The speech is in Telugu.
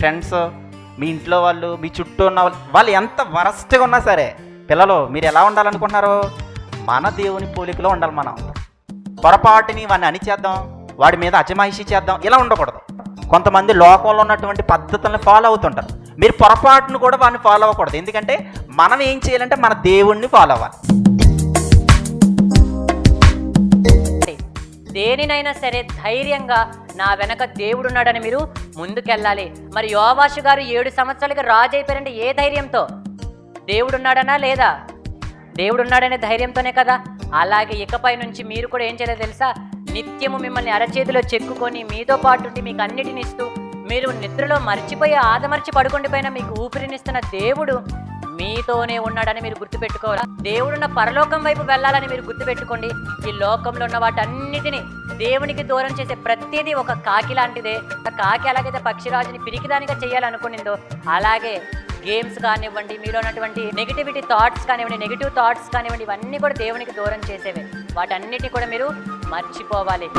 ఫ్రెండ్స్, మీ ఇంట్లో వాళ్ళు, మీ చుట్టూ ఉన్న వాళ్ళు ఎంత వరస్ట్గా ఉన్నా సరే, పిల్లలు మీరు ఎలా ఉండాలనుకుంటున్నారు? మన దేవుని పోలికలో ఉండాలి. మనం పొరపాటుని వాడిని అణిచేద్దాం, వాడి మీద అజమాయిషీ చేద్దాం, ఇలా ఉండకూడదు. కొంతమంది లోకంలో ఉన్నటువంటి పద్ధతులను ఫాలో అవుతుంటారు. మీరు పొరపాటును కూడా వాడిని ఫాలో అవ్వకూడదు. ఎందుకంటే మనం ఏం చేయాలంటే మన దేవుణ్ణి ఫాలో అవ్వాలి. దేనినైనా సరే ధైర్యంగా నా వెనక దేవుడున్నాడని మీరు ముందుకెళ్ళాలి. మరి యోవాషు గారు 7 సంవత్సరాలకి రాజు అయిపోయారంటే ఏ ధైర్యంతో? దేవుడున్నాడనా లేదా? దేవుడున్నాడనే ధైర్యంతోనే కదా. అలాగే ఇకపై నుంచి మీరు కూడా ఏం చేయాలో తెలుసా? నిత్యము మిమ్మల్ని అరచేతిలో చెక్కుకొని మీతో పాటు ఉండి మీకు అన్నిటిని ఇస్తూ, మీరు నిద్రలో మర్చిపోయి ఆదమర్చి పడుకుండిపోయినా మీకు ఊపిరినిస్తున్న దేవుడు మీతోనే ఉన్నాడని మీరు గుర్తుపెట్టుకోవాలి. దేవుడున్న పరలోకం వైపు వెళ్ళాలని మీరు గుర్తుపెట్టుకోండి. ఈ లోకంలో ఉన్న వాటన్నిటిని దేవునికి దూరం చేసే ప్రతిదీ ఒక కాకి లాంటిదే. ఆ కాకి ఎలాగైతే పక్షిరాజుని పిరికిదానిగా చేయాలనుకునిందో, అలాగే గేమ్స్ కానివ్వండి, మీలో ఉన్నటువంటి నెగిటివిటీ థాట్స్ కానివ్వండి, నెగిటివ్ థాట్స్ కానివ్వండి, ఇవన్నీ కూడా దేవునికి దూరం చేసేవే. వాటన్నిటిని కూడా మీరు మర్చిపోవాలి.